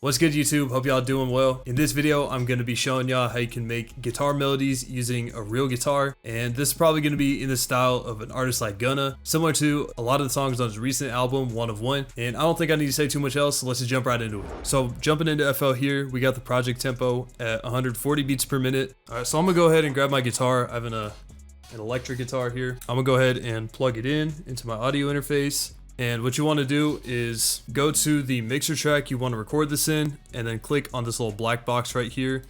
What's good, YouTube? Hope y'all doing well. In this video, I'm going to be showing y'all how you can make guitar melodies using a real guitar. And this is probably going to be in the style of an artist like Gunna, similar to a lot of the songs on his recent album, One of One. And I don't think I need to say too much else, so let's just jump right into it. So jumping into FL here, we got the project tempo at 140 beats per minute. All right, so I'm going to go ahead and grab my guitar. I have an electric guitar here. I'm going to go ahead and plug it into my audio interface. And what you want to do is go to the mixer track you want to record this in, and then click on this little black box right here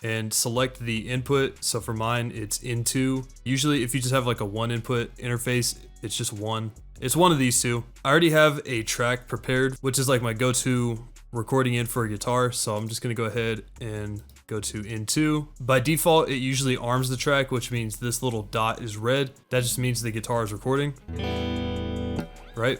and select the input. So for mine, it's into. Usually if you just have like a one input interface, it's just one. It's one of these two. I already have a track prepared, which is like my go-to recording in for a guitar. So I'm just going to go ahead and go to into. By default, it usually arms the track, which means this little dot is red. That just means the guitar is recording, right?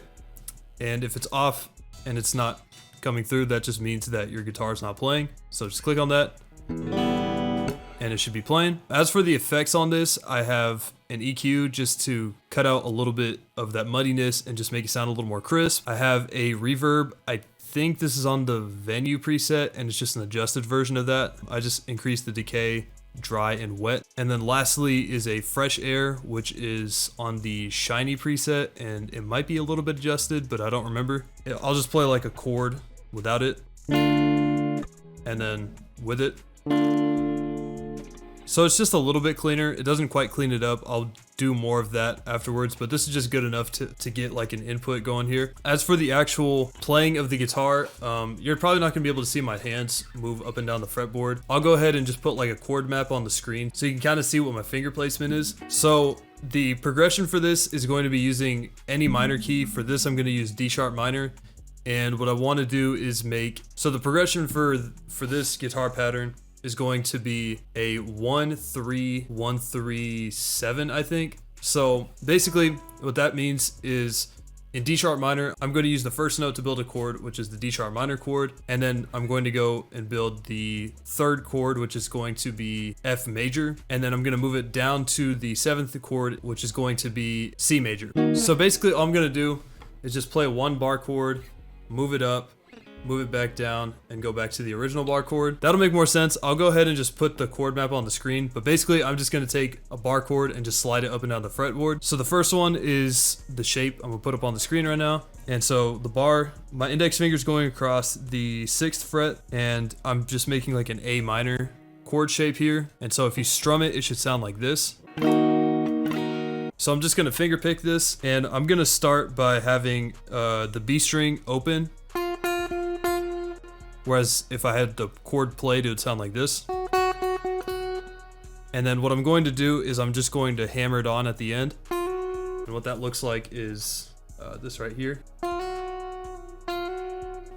And if it's off and it's not coming through, that just means that your guitar is not playing. So just click on that and it should be playing. As for the effects on this, I have an EQ just to cut out a little bit of that muddiness and just make it sound a little more crisp. I have a reverb. I think this is on the venue preset and it's just an adjusted version of that. I just increased the decay, dry and wet. And then lastly is a fresh air, which is on the shiny preset, and it might be a little bit adjusted, but I don't remember. I'll just play like a chord without it and then with it. So it's just a little bit cleaner. It doesn't quite clean it up. I'll do more of that afterwards, but this is just good enough to get like an input going here. As for the actual playing of the guitar, you're probably not gonna be able to see my hands move up and down the fretboard. I'll go ahead and just put like a chord map on the screen so you can kind of see what my finger placement is. So the progression for this is going to be using any minor key. For this, I'm gonna use D sharp minor. And what I wanna do is so the progression for this guitar pattern is going to be a 1-3-1-3-7, I think. So basically what that means is in D sharp minor, I'm going to use the first note to build a chord, which is the D sharp minor chord. And then I'm going to go and build the third chord, which is going to be F major. And then I'm going to move it down to the seventh chord, which is going to be C major. So basically all I'm going to do is just play one bar chord, move it up, move it back down, and go back to the original bar chord. That'll make more sense. I'll go ahead and just put the chord map on the screen, but basically I'm just gonna take a bar chord and just slide it up and down the fretboard. So the first one is the shape I'm gonna put up on the screen right now. And so the bar, my index finger is going across the 6th fret, and I'm just making like an A minor chord shape here. And so if you strum it, it should sound like this. So I'm just gonna finger pick this, and I'm gonna start by having the B string open. Whereas if I had the chord played, it would sound like this. And then what I'm going to do is I'm just going to hammer it on at the end. And what that looks like is this right here.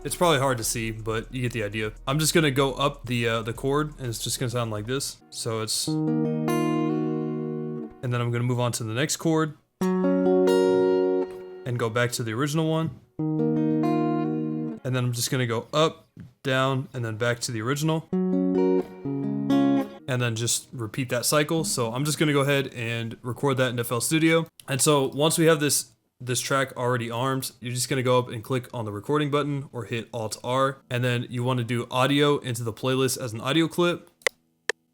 It's probably hard to see, but you get the idea. I'm just gonna go up the chord, and it's just gonna sound like this. So it's, and then I'm gonna move on to the next chord and go back to the original one. And then I'm just gonna go up, down, and then back to the original. And then just repeat that cycle. So I'm just gonna go ahead and record that in FL Studio. And so once we have this track already armed, you're just gonna go up and click on the recording button or hit Alt R. And then you wanna do audio into the playlist as an audio clip.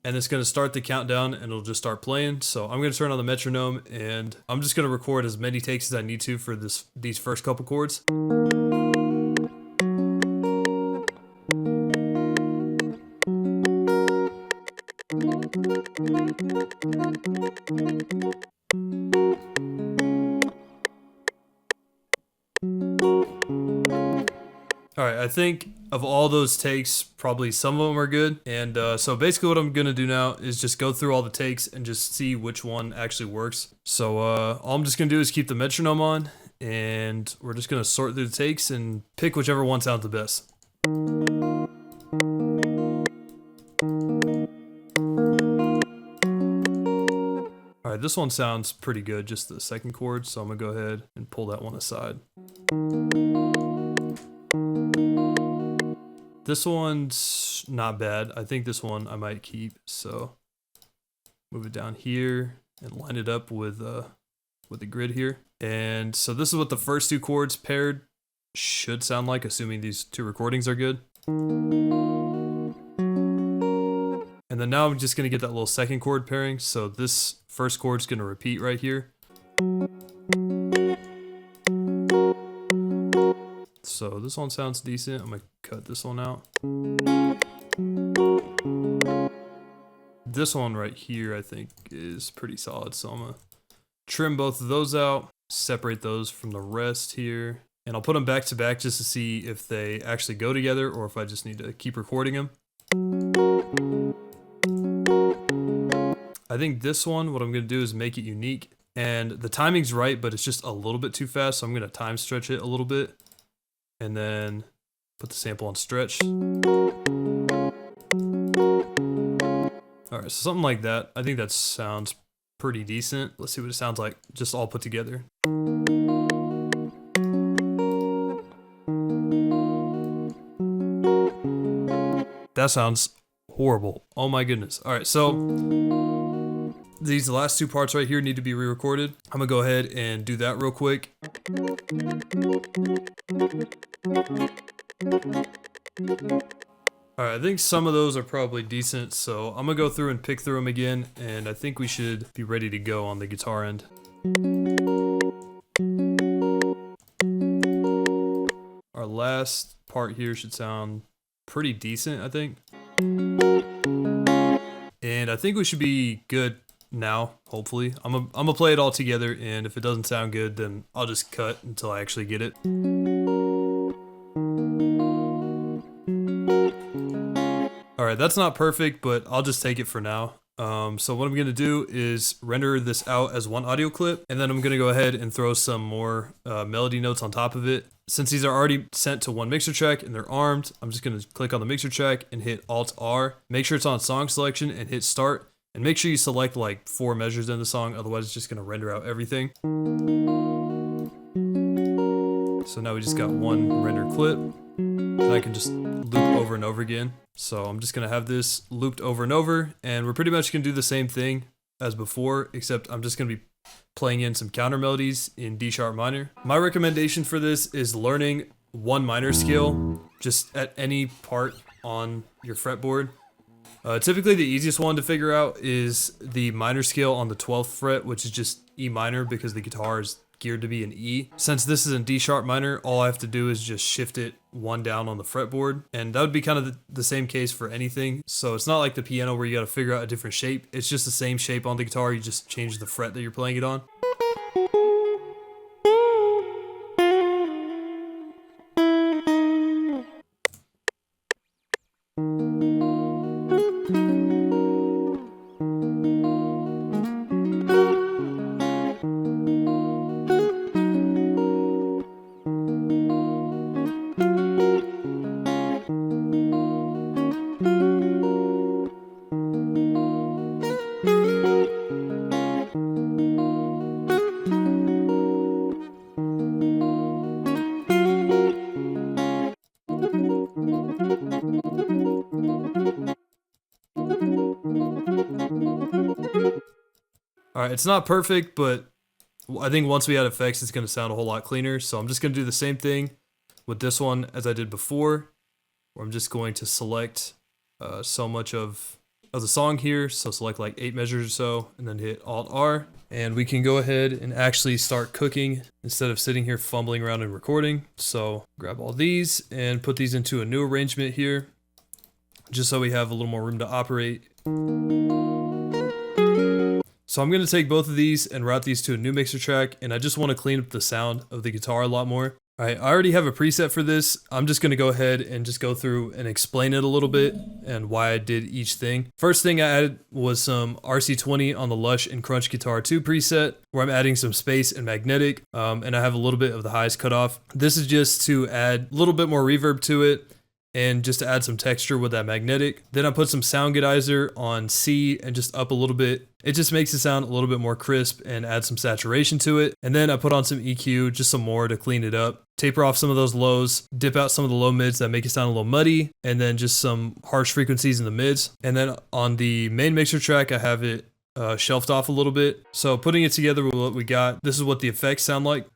And it's gonna start the countdown and it'll just start playing. So I'm gonna turn on the metronome and I'm just gonna record as many takes as I need to for these first couple chords. Alright, I think of all those takes, probably some of them are good. And so basically what I'm gonna do now is just go through all the takes and just see which one actually works. So all I'm just gonna do is keep the metronome on, and we're just gonna sort through the takes and pick whichever one sounds the best. Alright, this one sounds pretty good, just the second chord, so I'm gonna go ahead and pull that one aside. This one's not bad. I think this one I might keep, so move it down here and line it up with the grid here. And so this is what the first two chords paired should sound like, assuming these two recordings are good. And then now I'm just gonna get that little second chord pairing. So this first chord's gonna repeat right here. So this one sounds decent. I'm gonna cut this one out. This one right here I think is pretty solid. So I'm gonna trim both of those out, separate those from the rest here. And I'll put them back to back just to see if they actually go together or if I just need to keep recording them. I think this one, what I'm gonna do is make it unique. And the timing's right, but it's just a little bit too fast. So I'm gonna time stretch it a little bit. And then put the sample on stretch. All right, so something like that. I think that sounds pretty decent. Let's see what it sounds like just all put together. That sounds horrible. Oh my goodness. All right, so these last two parts right here need to be re-recorded. I'm gonna go ahead and do that real quick. All right, I think some of those are probably decent, so I'm gonna go through and pick through them again, and I think we should be ready to go on the guitar end. Our last part here should sound pretty decent, I think. And I think we should be good now, hopefully. I'm gonna play it all together, and if it doesn't sound good, then I'll just cut until I actually get it. All right, that's not perfect, but I'll just take it for now. So what I'm gonna do is render this out as one audio clip, and then I'm gonna go ahead and throw some more melody notes on top of it. Since these are already sent to one mixer track and they're armed, I'm just gonna click on the mixer track and hit Alt-R. Make sure it's on song selection and hit start. And make sure you select like 4 measures in the song, otherwise it's just gonna render out everything. So now we just got one render clip that I can just loop over and over again. So I'm just gonna have this looped over and over, and we're pretty much gonna do the same thing as before, except I'm just gonna be playing in some counter melodies in D sharp minor. My recommendation for this is learning one minor scale just at any part on your fretboard. Typically the easiest one to figure out is the minor scale on the 12th fret, which is just E minor because the guitar is geared to be in E. Since this is in D sharp minor, all I have to do is just shift it one down on the fretboard, and that would be kind of the same case for anything. So it's not like the piano where you got to figure out a different shape. It's just the same shape on the guitar, you just change the fret that you're playing it on. All right, it's not perfect, but I think once we add effects, it's going to sound a whole lot cleaner. So I'm just going to do the same thing with this one as I did before, where I'm just going to select so much of the song here. So select like 8 measures or so, and then hit Alt-R. And we can go ahead and actually start cooking instead of sitting here fumbling around and recording. So grab all these and put these into a new arrangement here, just so we have a little more room to operate. So I'm going to take both of these and route these to a new mixer track, and I just want to clean up the sound of the guitar a lot more. All right, I already have a preset for this. I'm just going to go ahead and just go through and explain it a little bit and why I did each thing. First thing I added was some RC20 on the Lush and Crunch Guitar 2 preset, where I'm adding some space and magnetic, and I have a little bit of the highs cut off. This is just to add a little bit more reverb to it, and just to add some texture with that magnetic. Then I put some sound goodizer on C and just up a little bit. It just makes it sound a little bit more crisp and add some saturation to it. And then I put on some EQ, just some more to clean it up. Taper off some of those lows, dip out some of the low mids that make it sound a little muddy, and then just some harsh frequencies in the mids. And then on the main mixer track, I have it shelved off a little bit. So putting it together with what we got, this is what the effects sound like.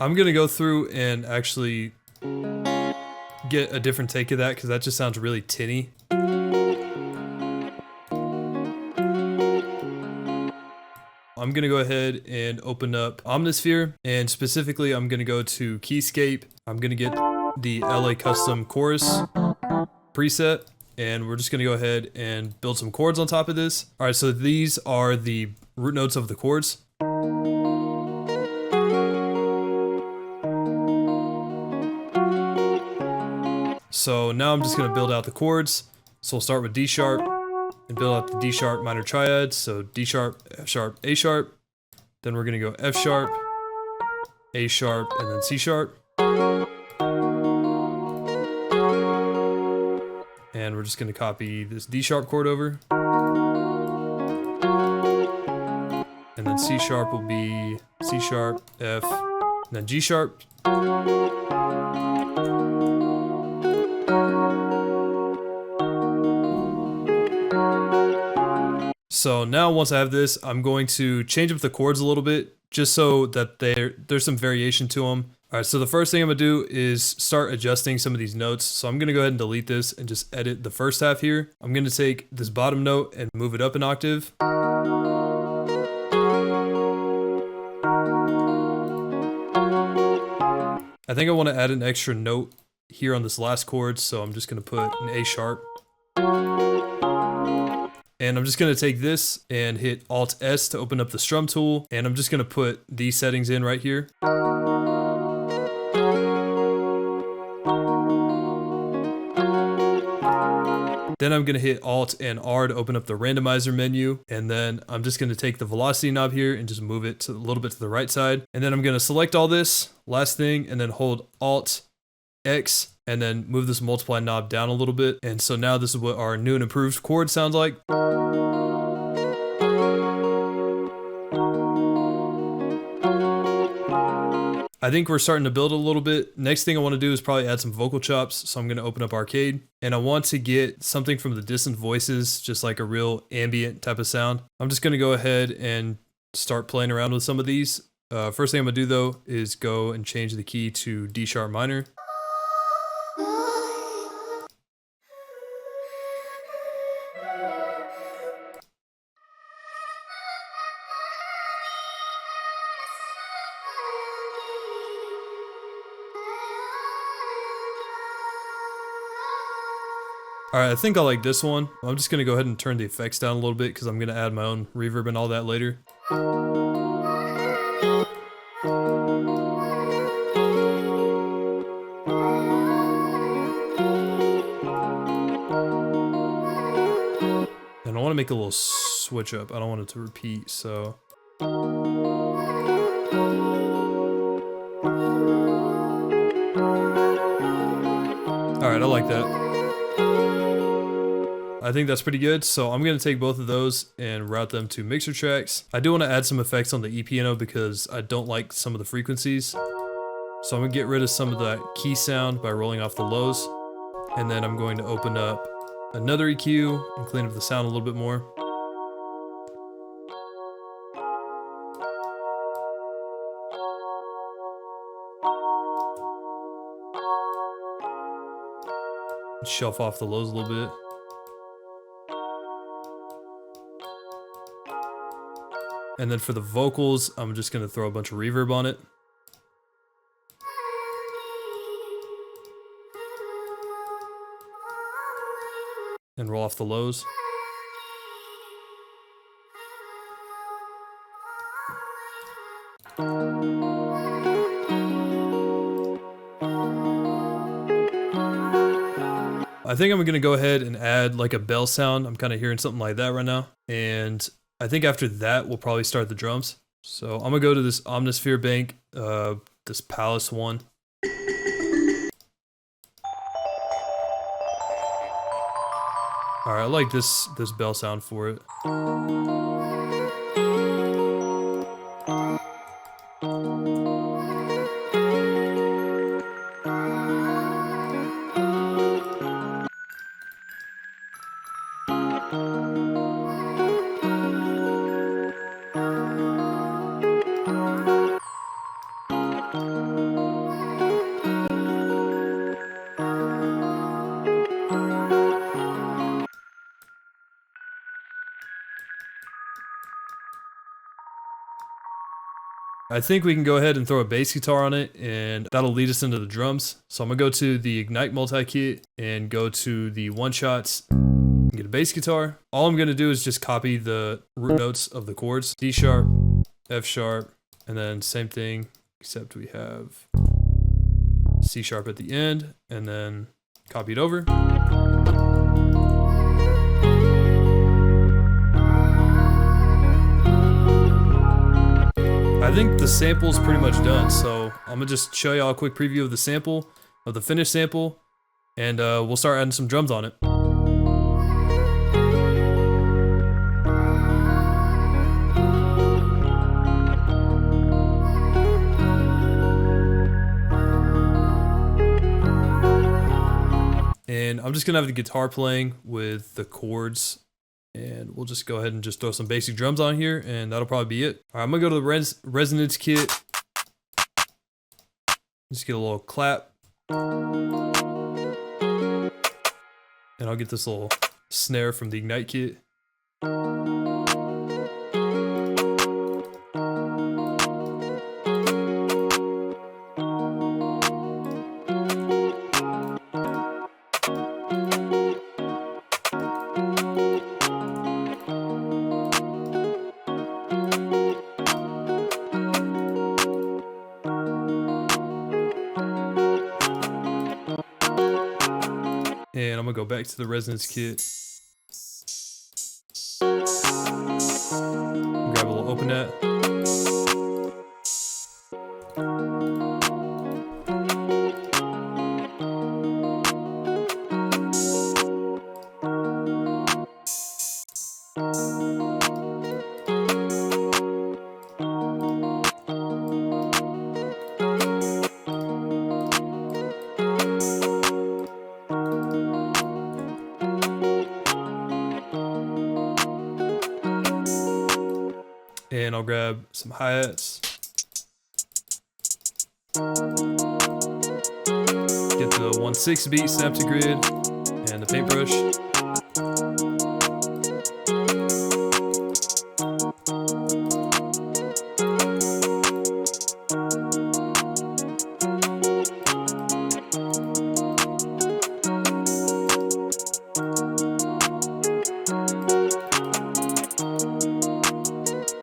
I'm gonna go through and actually get a different take of that because that just sounds really tinny. I'm gonna go ahead and open up Omnisphere, and specifically I'm gonna go to Keyscape. I'm gonna get the LA Custom Chorus preset, and we're just gonna go ahead and build some chords on top of this. All right, so these are the root notes of the chords. So now I'm just gonna build out the chords. So we'll start with D sharp and build out the D sharp minor triad. So D sharp, F sharp, A sharp. Then we're gonna go F sharp, A sharp, and then C sharp. And we're just gonna copy this D sharp chord over. And then C sharp will be C sharp, F, and then G sharp. So now once I have this, I'm going to change up the chords a little bit just so that there's some variation to them. All right, so the first thing I'm gonna do is start adjusting some of these notes. So I'm gonna go ahead and delete this and just edit the first half here. I'm gonna take this bottom note and move it up an octave. I think I wanna add an extra note here on this last chord, so I'm just gonna put an A sharp. And I'm just gonna take this and hit Alt S to open up the strum tool, and I'm just gonna put these settings in right here. Then I'm gonna hit Alt and R to open up the randomizer menu, and then I'm just gonna take the velocity knob here and just move it to a little bit to the right side. And then I'm gonna select all this, last thing, and then hold Alt X, and then move this multiply knob down a little bit. And so now this is what our new and improved chord sounds like. I think we're starting to build a little bit. Next thing I want to do is probably add some vocal chops. So I'm going to open up Arcade, and I want to get something from the distant voices, just like a real ambient type of sound. I'm just going to go ahead and start playing around with some of these. First thing I'm going to do though is go and change the key to D sharp minor. Alright, I think I like this one. I'm just gonna go ahead and turn the effects down a little bit because I'm gonna add my own reverb and all that later. And I want to make a little switch up. I don't want it to repeat, so... Alright, I like that. I think that's pretty good, so I'm going to take both of those and route them to mixer tracks. I do want to add some effects on the E piano because I don't like some of the frequencies. So I'm going to get rid of some of that key sound by rolling off the lows. And then I'm going to open up another EQ and clean up the sound a little bit more. Shelf off the lows a little bit. And then for the vocals, I'm just going to throw a bunch of reverb on it. And roll off the lows. I think I'm going to go ahead and add like a bell sound. I'm kind of hearing something like that right now. And I think after that, we'll probably start the drums. So I'm going to go to this Omnisphere bank, this Palace one. All right, I like this bell sound for it. I think we can go ahead and throw a bass guitar on it, and that'll lead us into the drums. So I'm gonna go to the Ignite multi-kit and go to the one-shots and get a bass guitar. All I'm gonna do is just copy the root notes of the chords. D sharp, F sharp, and then same thing, except we have C sharp at the end, and then copy it over. I think the sample is pretty much done, so I'm gonna just show y'all a quick preview of the sample, of the finished sample, and we'll start adding some drums on it. And I'm just gonna have the guitar playing with the chords, and we'll just go ahead and just throw some basic drums on here, and that'll probably be it. All right, I'm gonna go to the resonance kit. Just get a little clap. And I'll get this little snare from the Ignite kit. And I'm gonna go back to the resonance kit. Grab a little open net. And I'll grab some hi-hats. Get the 1/6 beat, snap to grid, and the paintbrush.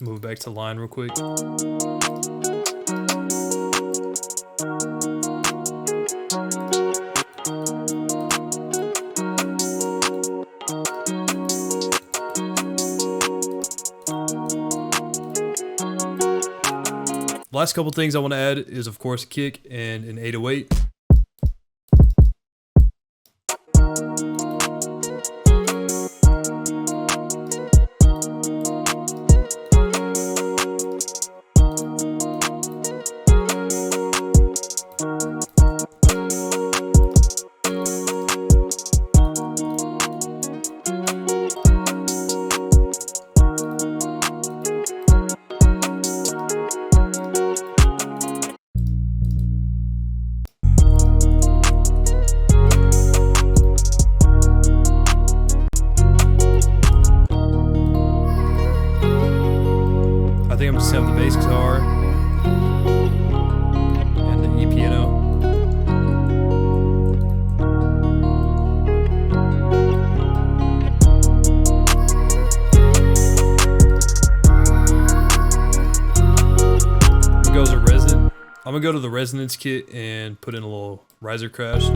Move back to line real quick. Last couple things I want to add is, of course, a kick and an 808. I think I'm just gonna have the bass guitar and the E piano. Goes a resin. I'm gonna go to the resonance kit and put in a little riser crash.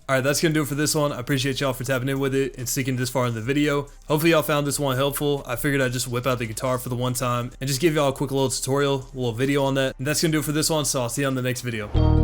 Alright, that's going to do it for this one. I appreciate y'all for tapping in with it and sticking this far in the video. Hopefully y'all found this one helpful. I figured I'd just whip out the guitar for the one time and just give y'all a quick little tutorial, a little video on that. And that's going to do it for this one, so I'll see you on the next video.